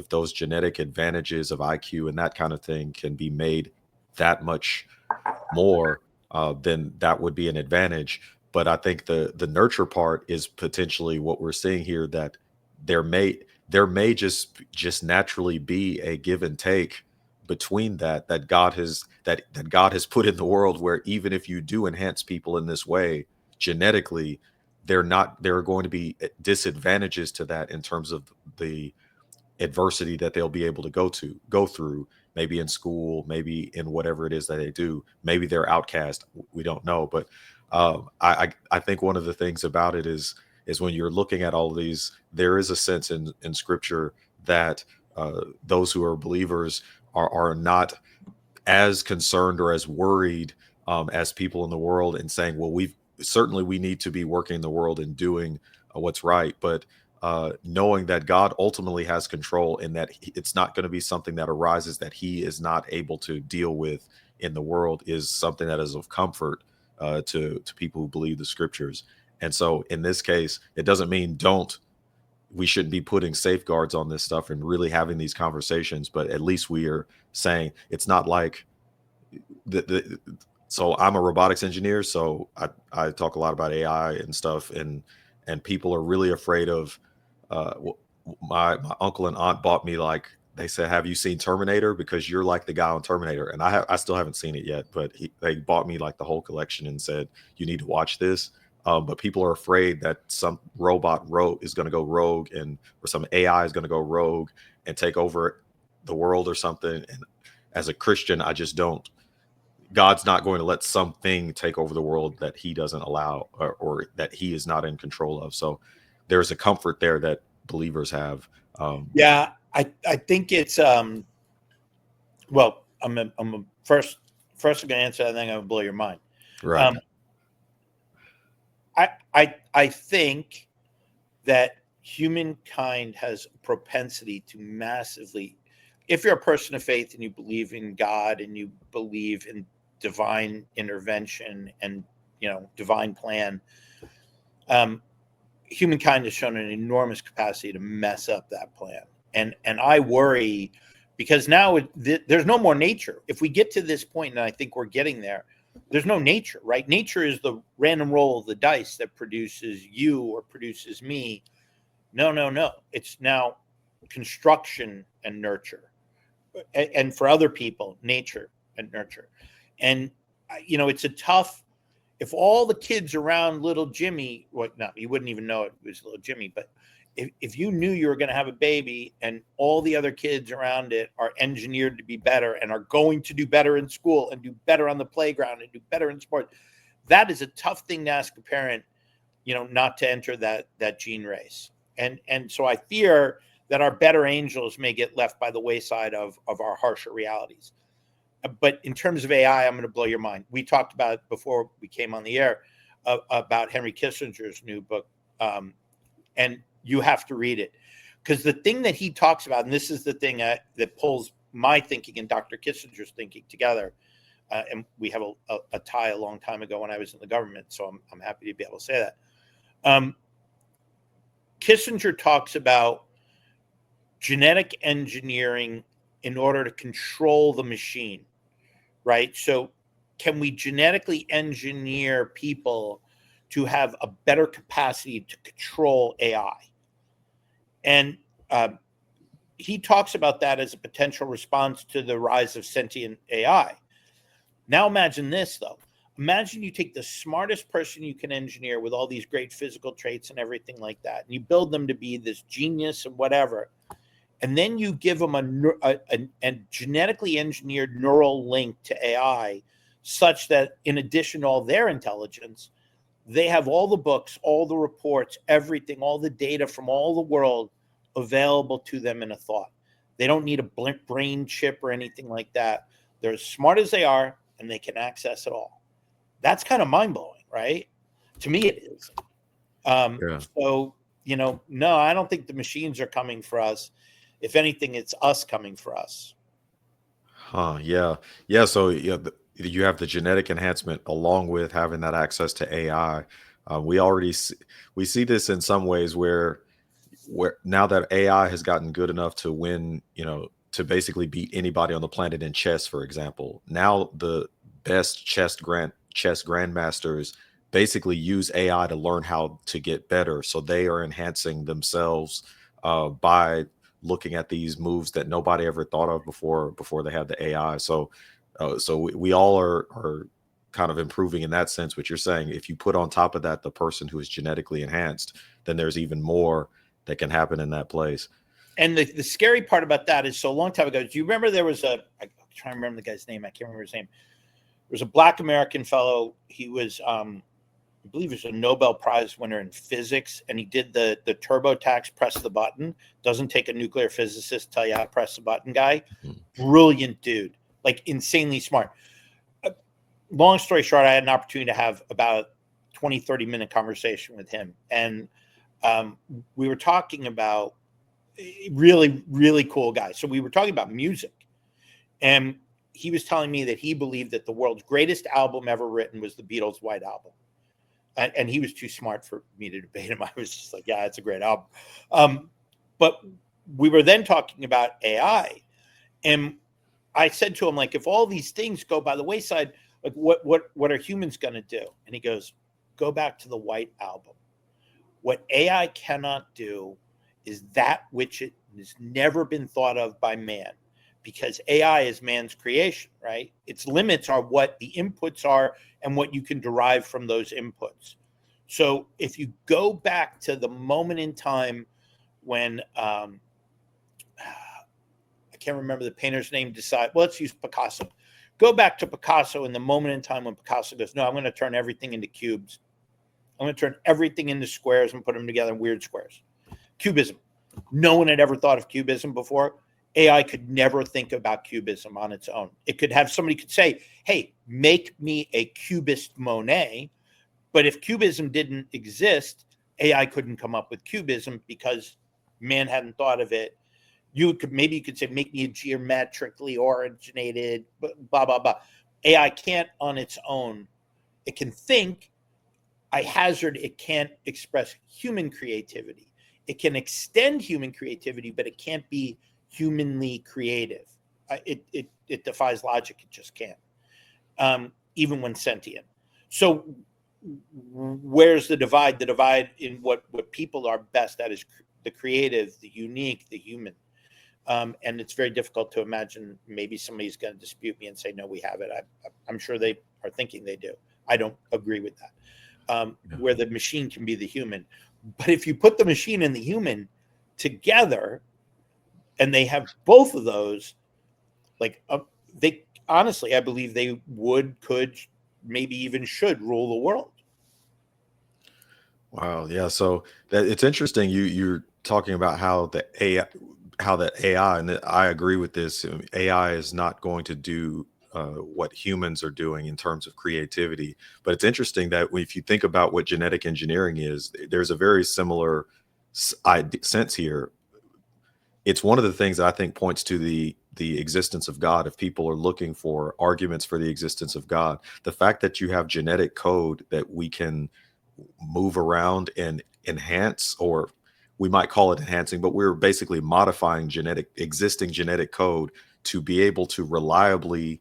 those genetic advantages of IQ and that kind of thing can be made that much more, then that would be an advantage. But I think the nurture part is potentially what we're seeing here, that there may there may just naturally be a give and take between that God has put in the world, where even if you do enhance people in this way genetically, there are going to be disadvantages to that in terms of the adversity that they'll be able to go through, maybe in school, maybe in whatever it is that they do. Maybe they're outcast, we don't know. But I think one of the things about it is when you're looking at all of these, there is a sense in scripture that those who are believers are not as concerned or as worried as people in the world, and saying, well, we need to be working in the world and doing what's right, but knowing that God ultimately has control, and that it's not going to be something that arises that he is not able to deal with in the world, is something that is of comfort to people who believe the scriptures. And so in this case, it doesn't mean don't we shouldn't be putting safeguards on this stuff and really having these conversations, but at least we are saying it's not like the so I'm a robotics engineer, so I talk a lot about AI and stuff, and people are really afraid of my uncle and aunt bought me, like, they said, have you seen Terminator, because you're like the guy on Terminator, and I still haven't seen it yet, but they bought me like the whole collection and said you need to watch this. But people are afraid that some robot is going to go rogue, or some AI is going to go rogue and take over the world or something. And as a Christian, I just don't. God's not going to let something take over the world that he doesn't allow, or that he is not in control of. So there's a comfort there that believers have.
Yeah, I think it's well, I'm a first I'm gonna answer that, then I'm gonna blow your mind.
Right.
Um, I think that humankind has a propensity to massively, if you're a person of faith and you believe in God and you believe in divine intervention and, divine plan, humankind has shown an enormous capacity to mess up that plan. And I worry because now there's no more nature. If we get to this point, and I think we're getting there, there's no nature, right? Nature is the random roll of the dice that produces you or produces me. No. It's now construction and nurture. And for other people, nature and nurture. And, it's a tough, if all the kids around little Jimmy, you wouldn't even know it was little Jimmy, but if you knew you were going to have a baby and all the other kids around it are engineered to be better and are going to do better in school and do better on the playground and do better in sport, that is a tough thing to ask a parent, not to enter that gene race. And so I fear that our better angels may get left by the wayside of our harsher realities. But in terms of AI, I'm going to blow your mind. We talked about before we came on the air about Henry Kissinger's new book, and you have to read it because the thing that he talks about, and this is the thing that pulls my thinking and Dr. Kissinger's thinking together, and we have a tie a long time ago when I was in the government, so I'm happy to be able to say that. Kissinger talks about genetic engineering in order to control the machine, right? So can we genetically engineer people to have a better capacity to control AI? And he talks about that as a potential response to the rise of sentient AI. Now imagine this, though. Imagine you take the smartest person you can engineer with all these great physical traits and everything like that, and you build them to be this genius and whatever, and then you give them a genetically engineered neural link to AI such that in addition to all their intelligence, they have all the books, all the reports, everything, all the data from all the world available to them in a thought. They don't need a brain chip or anything like that. They're as smart as they are, and they can access it all. That's kind of mind-blowing, right? To me, it is.
Yeah.
So, no, I don't think the machines are coming for us. If anything, it's us coming for us.
Yeah. Yeah. So you have the genetic enhancement along with having that access to AI. We see this in some ways where now that AI has gotten good enough to win, to basically beat anybody on the planet in chess, for example. Now the best chess grandmasters basically use AI to learn how to get better. So they are enhancing themselves by looking at these moves that nobody ever thought of before they had the AI. So we all are kind of improving in that sense. What you're saying, if you put on top of that the person who is genetically enhanced, then there's even more that can happen in that place.
And the scary part about that is, so a long time ago, do you remember there was I'm trying to remember the guy's name. I can't remember his name. There was a Black American fellow. He was, I believe he was a Nobel Prize winner in physics, and he did the TurboTax press the button. Doesn't take a nuclear physicist to tell you how to press the button guy. Brilliant dude, like insanely smart. Long story short, I had an opportunity to have about 20-30 minute conversation with him. And we were talking about really, really cool guy. So we were talking about music. And he was telling me that he believed that the world's greatest album ever written was the Beatles' White Album. And he was too smart for me to debate him. I was just like, yeah, it's a great album. But we were then talking about AI. And I said to him, like, if all these things go by the wayside, like what are humans going to do? And he goes, go back to the White Album. What AI cannot do is that which it has never been thought of by man, because AI is man's creation, right? Its limits are what the inputs are and what you can derive from those inputs. So if you go back to the moment in time when I can't remember the painter's name, let's use Picasso. Go back to Picasso in the moment in time when Picasso goes, no, I'm going to turn everything into cubes. I'm going to turn everything into squares and put them together in weird squares. Cubism. No one had ever thought of cubism before. AI could never think about cubism on its own. It could have somebody could say, hey, make me a cubist Monet. But if cubism didn't exist, AI couldn't come up with cubism because man hadn't thought of it. You could say, make me a geometrically originated, blah, blah, blah. AI can't on its own. It can think. I hazard it can't express human creativity. It can extend human creativity, but it can't be humanly creative. It defies logic. It just can't, even when sentient. So where's the divide? The divide in what people are best at is the creative, the unique, the human. And it's very difficult to imagine. Maybe somebody's going to dispute me and say, no, we have it. I'm sure they are thinking they do. I don't agree with that. Where the machine can be the human. But if you put the machine and the human together and they have both of those, like they honestly, I believe they could, maybe even should rule the world.
Wow. Yeah. So that it's interesting. You're talking about how the AI, and I agree with this. AI is not going to do what humans are doing in terms of creativity. But it's interesting that if you think about what genetic engineering is, there's a very similar sense here. It's one of the things that I think points to the existence of God. If people are looking for arguments for the existence of God, the fact that you have genetic code that we can move around and enhance, or we might call it enhancing, but we're basically modifying existing genetic code to be able to reliably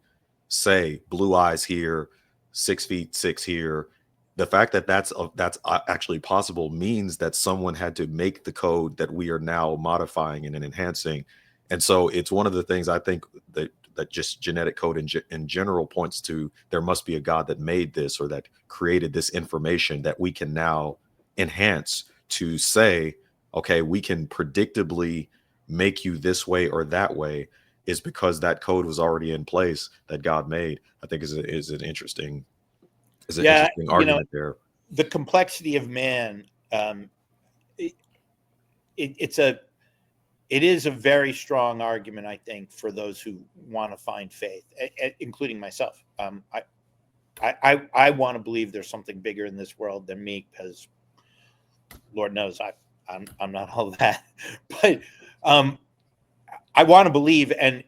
say blue eyes here, 6 feet 6 here. The fact that that's actually possible means that someone had to make the code that we are now modifying and enhancing. And so it's one of the things I think that just genetic code in general points to, there must be a God that made this or that created this information that we can now enhance to say, okay, we can predictably make you this way or that way, is because that code was already in place that God made. I think is an interesting
Yeah,
argument there.
the complexity of man, it, it is a very strong argument, I think, for those who want to find faith, including myself. I want to believe there's something bigger in this world than me, because Lord knows I'm not all that, but I want to believe, and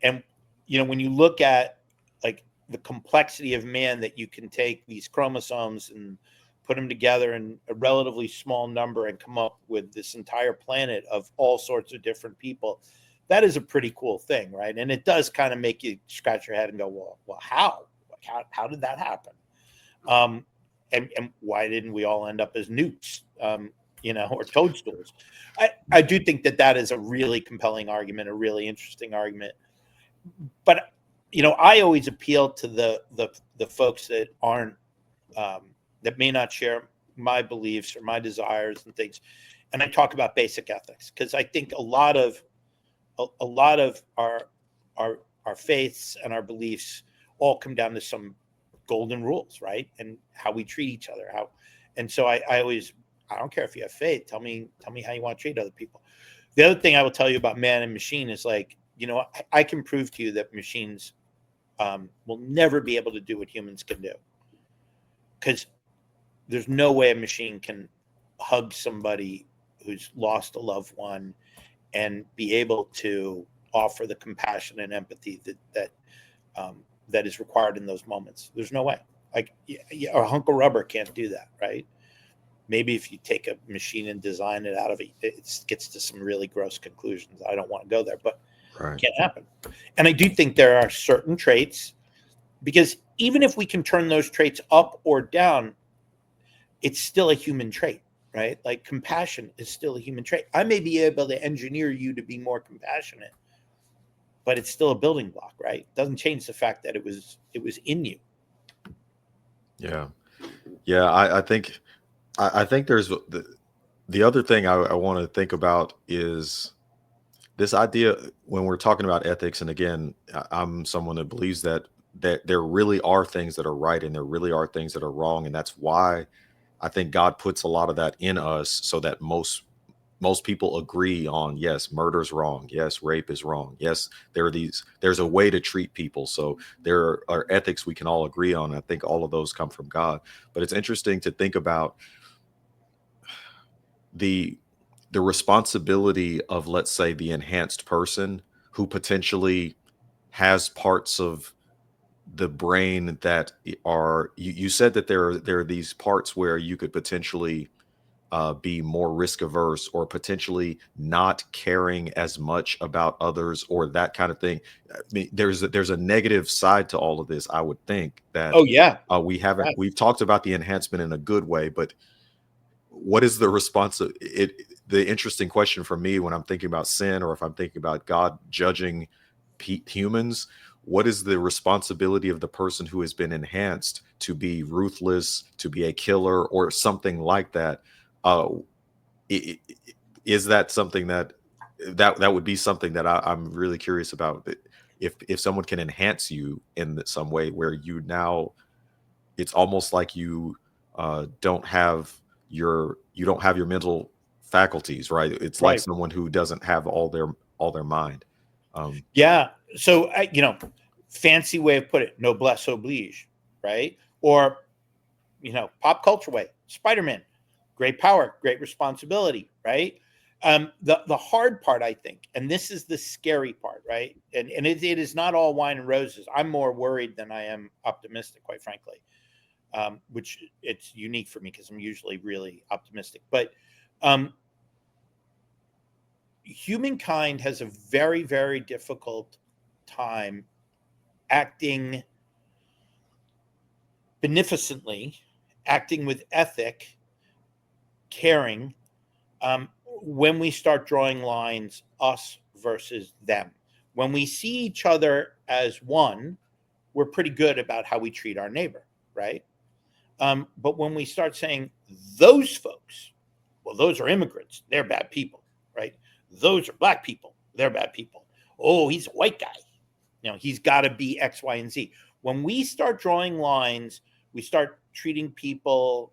when you look at like the complexity of man, that you can take these chromosomes and put them together in a relatively small number and come up with this entire planet of all sorts of different people. That is a pretty cool thing, right? And it does kind of make you scratch your head and go, well, how did that happen? And why didn't we all end up as newts, or toadstools? I do think that is a really compelling argument, a really interesting argument. But I always appeal to the folks that aren't, that may not share my beliefs or my desires and things, and I talk about basic ethics, because I think a lot of our faiths and our beliefs all come down to some golden rules, right? And how we treat each other. And so I don't care if you have faith. Tell me how you want to treat other people. The other thing I will tell you about man and machine is, like, I can prove to you that machines will never be able to do what humans can do, because there's no way a machine can hug somebody who's lost a loved one and be able to offer the compassion and empathy that is required in those moments. There's no way. Like, a hunk of rubber can't do that, right? Maybe if you take a machine and design it out of it, it gets to some really gross conclusions. I don't want to go there, but
Right.
It can't happen. And I do think there are certain traits, because even if we can turn those traits up or down, it's still a human trait, right? Like, compassion is still a human trait. I may be able to engineer you to be more compassionate, but it's still a building block, right? It doesn't change the fact that it was in you.
Yeah. Yeah. I think there's the other thing I want to think about is this idea when we're talking about ethics. And again, I'm someone that believes that there really are things that are right and there really are things that are wrong. And that's why I think God puts a lot of that in us, so that most people agree on, yes, murder's wrong, yes, rape is wrong, yes, there's a way to treat people. So there are ethics we can all agree on. I think all of those come from God. But it's interesting to think about the the responsibility of, let's say, the enhanced person who potentially has parts of the brain that are, you said that there are these parts where you could potentially be more risk averse or potentially not caring as much about others or that kind of thing. I mean, there's a negative side to all of this. I would think that
Oh yeah.
we've talked about the enhancement in a good way, but what is the response? The interesting question for me when I'm thinking about sin or if I'm thinking about God judging humans, what is the responsibility of the person who has been enhanced to be ruthless, to be a killer, or something like that? Uh, i- i- is that something that would be something that I'm really curious about? If someone can enhance you in some way where it's almost like you don't have your mental faculties, right? It's like
Right.
someone who doesn't have all their mind. Um,
Yeah. So, fancy way of put it, noblesse oblige, right? Or, pop culture way, Spider-Man, great power, great responsibility, right? The hard part, I think, and this is the scary part, right? And it is not all wine and roses. I'm more worried than I am optimistic, quite frankly, which it's unique for me because I'm usually really optimistic. But um, humankind has a very, very difficult time acting beneficently, acting with ethic, caring, when we start drawing lines, us versus them. When we see each other as one, we're pretty good about how we treat our neighbor, right? But when we start saying those folks, well, those are immigrants, they're bad people, right? Those are black people, they're bad people. Oh, he's a white guy, he's got to be X, Y, and Z. When we start drawing lines, we start treating people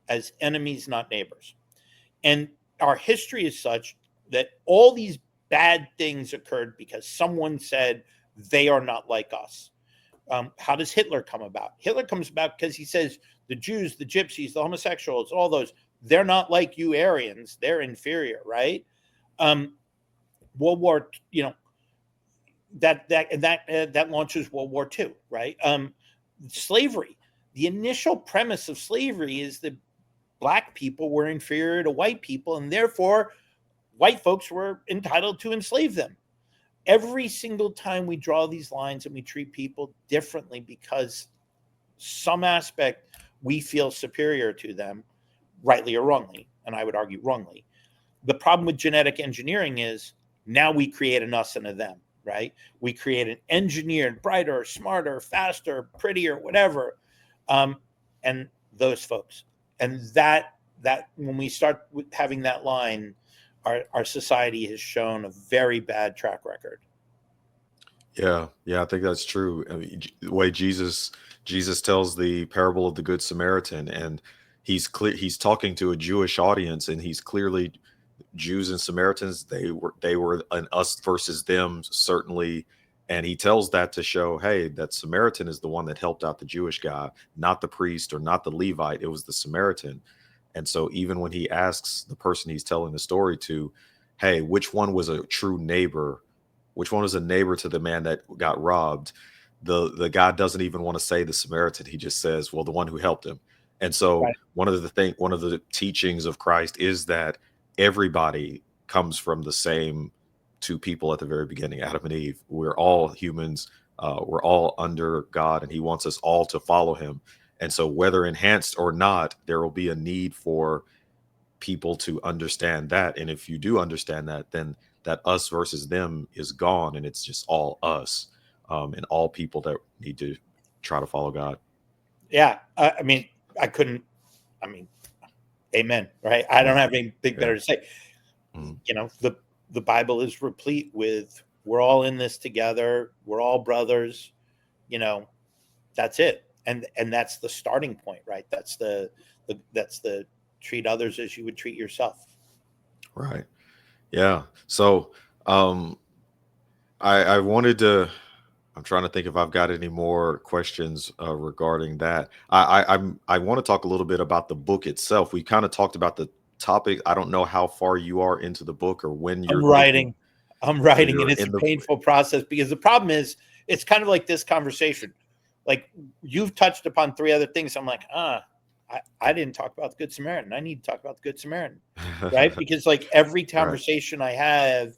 as enemies, not neighbors. And our history is such that all these bad things occurred because someone said they are not like us. How does Hitler come about? Hitler comes about because he says the Jews, the gypsies, the homosexuals, all those, they're not like you Aryans. They're inferior, right? Um, World War, that launches World War II, right? Slavery. The initial premise of slavery is that black people were inferior to white people, and therefore white folks were entitled to enslave them. Every single time we draw these lines and we treat people differently because some aspect we feel superior to them, rightly or wrongly, and I would argue wrongly. The problem with genetic engineering is now we create an us and a them, right? We create an engineered, brighter, smarter, faster, prettier, whatever, and those folks. And that when we start having that line, our society has shown a very bad track record.
yeah, yeah, I think that's true. I mean, the way Jesus tells the parable of the Good Samaritan, and he's talking to a Jewish audience, and he's clearly Jews and Samaritans, they were an us versus them, certainly. And he tells that to show, hey, that Samaritan is the one that helped out the Jewish guy, not the priest or not the Levite. It was the Samaritan. And so even when he asks the person he's telling the story to, hey, which one was a true neighbor? Which one was a neighbor to the man that got robbed? The guy doesn't even want to say the Samaritan. He just says, well, the one who helped him. And so
Right.
one of the teachings of Christ is that everybody comes from the same two people at the very beginning, Adam and Eve. We're all humans. We're all under God, and He wants us all to follow Him. And so, whether enhanced or not, there will be a need for people to understand that. And if you do understand that, then that us versus them is gone, and it's just all us, and all people that need to try to follow God.
Yeah. I mean, I couldn't, I mean, amen, right? I
Yeah,
don't have anything
yeah,
better to say.
mhm,
The Bible is replete with we're all in this together, we're all brothers, you know, that's it. And that's the starting point, right? That's the treat others as you would treat yourself.
right. Yeah. So, um, I wanted to. I'm trying to think if I've got any more questions regarding that. I want to talk a little bit about the book itself. We kind of talked about topic. I don't know how far you are into the book or when
I'm
you're
writing. I'm writing, and
you're
it's a
in the.
painful process because the problem is it's kind of like this conversation. Like you've touched upon three other things. I'm like, I didn't talk about the Good Samaritan. I need to talk about the Good Samaritan, right? Because like every
Right.
conversation I have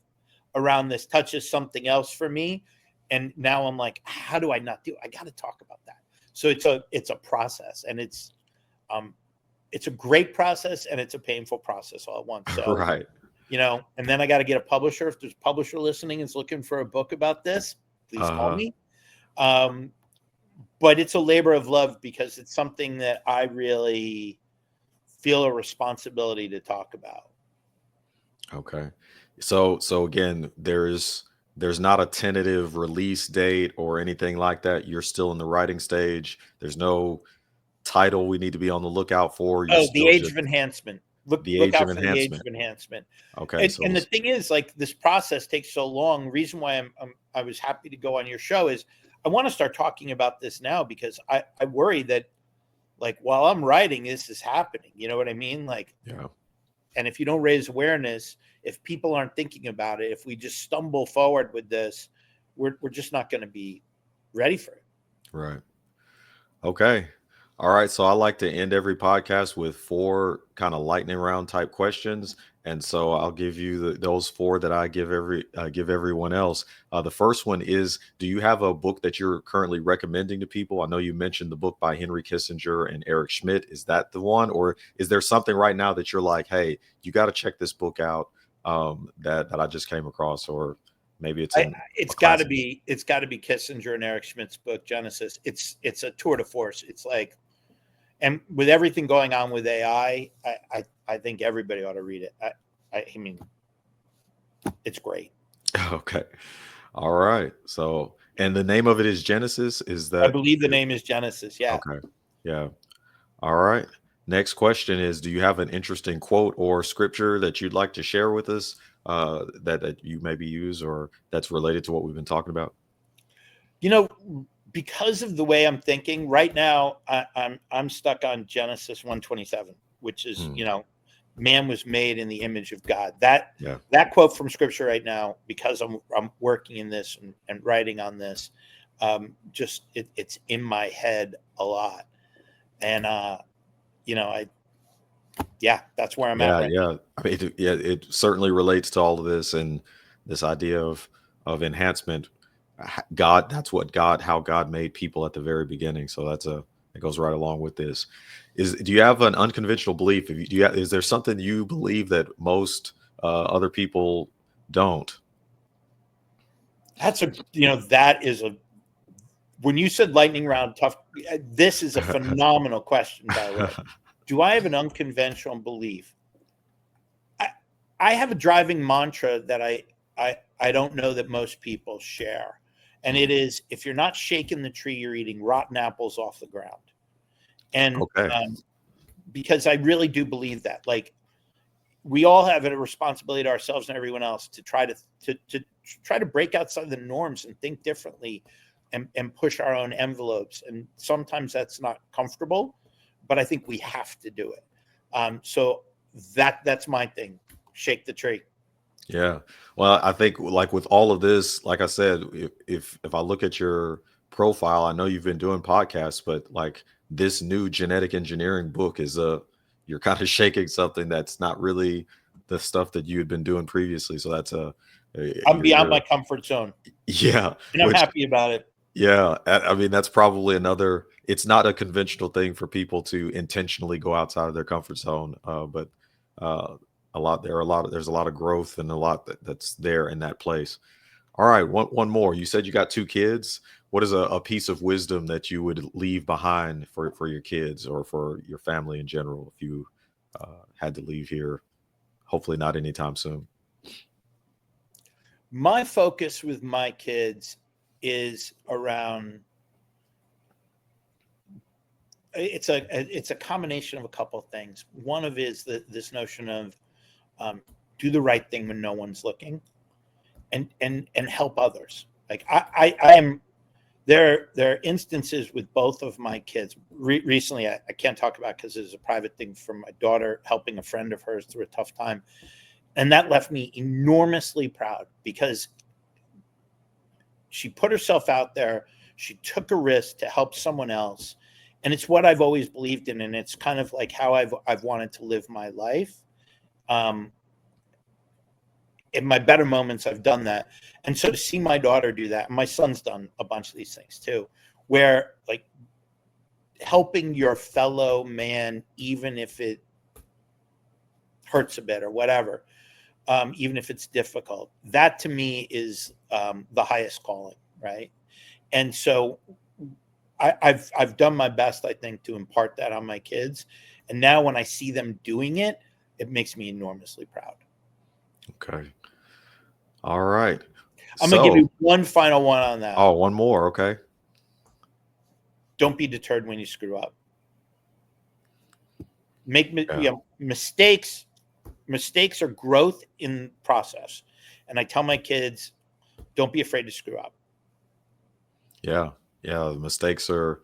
around this touches something else for me, and now I'm like, how do I not do? I got to talk about that. So it's a process, and it's a great process, and it's a painful process all at once. So
Right.
and then I got to get a publisher. If there's a publisher listening is looking for a book about this, please call me. But it's a labor of love because it's something that I really feel a responsibility to talk about.
Okay. So again, there's not a tentative release date or anything like that. You're still in the writing stage. There's no title we need to be on the lookout for. You're
Oh, the
still
age
just
of enhancement. Look
the
look
age of
out for the age
enhancement.
of enhancement.
Okay.
And
So
the thing is, like this process takes so long. Reason why I was happy to go on your show is I want to start talking about this now because I worry that like while I'm writing, this is happening. You know what I mean? Like,
yeah.
and if you don't raise awareness, if people aren't thinking about it, if we just stumble forward with this, we're just not going to be ready for it.
Right. Okay. All right. So I like to end every podcast with four kind of lightning round type questions, and so I'll give you those four that I give everyone else. The first one is: do you have a book that you're currently recommending to people? I know you mentioned the book by Henry Kissinger and Eric Schmidt. Is that the one, or is there something right now that you're like, hey, you got to check this book out that I just came across, or maybe it's a
It's got to
classic?
be Kissinger and Eric Schmidt's book Genesis. It's a tour de force. It's like, and with everything going on with AI, I think everybody ought to read it. I mean, it's great.
Okay. All right. So, and the name of it is Genesis. Is
I
that
believe the name is Genesis. Yeah.
okay? Yeah. All right. Next question is: do you have an interesting quote or scripture that you'd like to share with us that you maybe use or that's related to what we've been talking about?
You know, because of the way I'm thinking right now, I'm stuck on Genesis 1:27, which is
Hmm.
man was made in the image of God. That
Yeah.
that quote from Scripture right now, because I'm working in this and writing on this, just it's in my head a lot, and I that's where I'm at
Yeah.
right now.
Yeah. I mean, yeah, it certainly relates to all of this and this idea of enhancement. God, that's what God, how God made people at the very beginning. So it goes right along with this. Do you have an unconventional belief? If you, do you is there something you believe that most other people don't?
That's that is a when you said lightning round tough. This is a phenomenal question, by the way. Do I have an unconventional belief? I, I have a driving mantra that I don't know that most people share. And
Hmm.
it is if you're not shaking the tree, you're eating rotten apples off the ground. And
Okay.
because I really do believe that. Like we all have a responsibility to ourselves and everyone else to try to try to break outside the norms and think differently and push our own envelopes. And sometimes that's not comfortable, but I think we have to do it. So that's my thing. Shake the tree.
Yeah. Well, I think like with all of this, like I said, if I look at your profile, I know you've been doing podcasts, but like this new genetic engineering book is you're kind of shaking something that's not really the stuff that you had been doing previously. So that's
I'm beyond my
you're
comfort zone,
yeah,
and I'm
which
happy about it.
yeah, I mean that's probably another. It's not a conventional thing for people to intentionally go outside of their comfort zone, but uh, there's a lot of growth and a lot that's there in that place. All right, one more. You said you got two kids. What is a piece of wisdom that you would leave behind for your kids or for your family in general if you had to leave here? Hopefully not anytime soon.
My focus with my kids is around it's a combination of a couple of things. One of is this notion of um, do the right thing when no one's looking, and help others. Like I am There are instances with both of my kids. Recently, I can't talk about because it's a private thing, from my daughter helping a friend of hers through a tough time. And that left me enormously proud because she put herself out there. She took a risk to help someone else. And it's what I've always believed in. And it's kind of like how I've wanted to live my life. In my better moments, I've done that. And so to see my daughter do that, and my son's done a bunch of these things too, where like helping your fellow man, even if it hurts a bit or whatever, even if it's difficult, that to me is the highest calling, right? And so I've done my best, I think, to impart that on my kids. And now when I see them doing it, it makes me enormously proud.
Okay. All right.
I'm going to give you one final one on that.
Oh, one more. Okay.
Don't be deterred when you screw up. Make mistakes. Mistakes are growth in process. And I tell my kids, don't be afraid to screw up.
Yeah. The mistakes are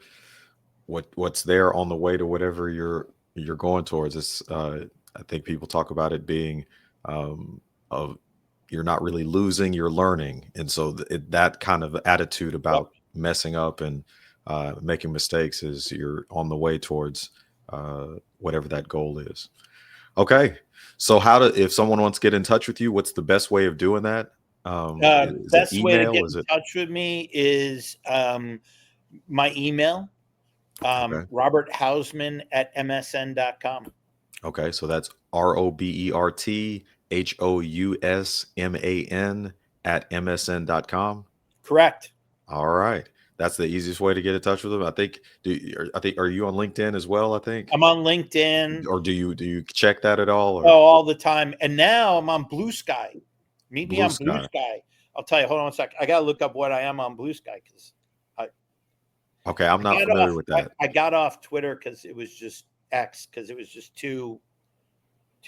what's there on the way to whatever you're going towards. It's I think people talk about it being of you're not really losing, you're learning. And so that kind of attitude about messing up and making mistakes is you're on the way towards whatever that goal is. Okay. So if someone wants to get in touch with you, what's the best way of doing that? Is
Best
it
way to
email?
get in touch with me is my email, Robert Hausman at msn.com.
Okay. So that's ROBERT HOUSMAN at msn.com.
Correct.
All right. That's the easiest way to get in touch with them. I think are you on LinkedIn as well? I think
I'm on LinkedIn.
Or do you check that at all?
Oh, all the time. And now I'm on Blue Sky. Meet me on Blue
Sky.
Sky. I'll tell you, hold on a sec. I gotta look up what I am on Blue Sky because
I'm not familiar with that.
I got off Twitter because it was just X, because it was just too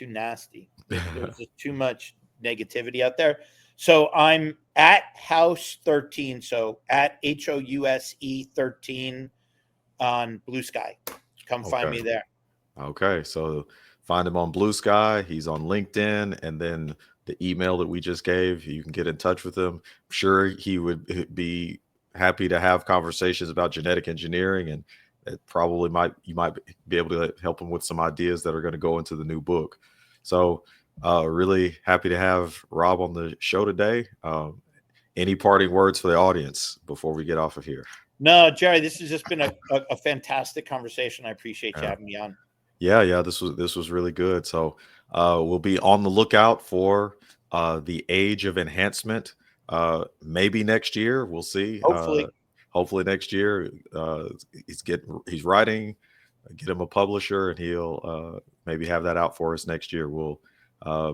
nasty. There was just too much negativity out there. So I'm at House 13. So at HOUSE 13 on Blue Sky. Come find me there.
Okay. So find him on Blue Sky. He's on LinkedIn. And then the email that we just gave, you can get in touch with him. I'm sure he would be happy to have conversations about genetic engineering, and it probably you might be able to help him with some ideas that are going to go into the new book. So really happy to have Rob on the show today. Any parting words for the audience before we get off of here?
No, Jerry, this has just been a fantastic conversation. I appreciate you having me on.
Yeah, this was really good. So we'll be on the lookout for the age of enhancement. Maybe next year, we'll see. Hopefully next year. He's writing. Get him a publisher, and he'll maybe have that out for us next year. We'll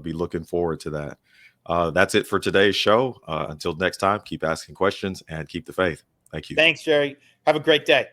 be looking forward to that. That's it for today's show. Until next time, keep asking questions and keep the faith. Thank you.
Thanks, Jerry. Have a great day.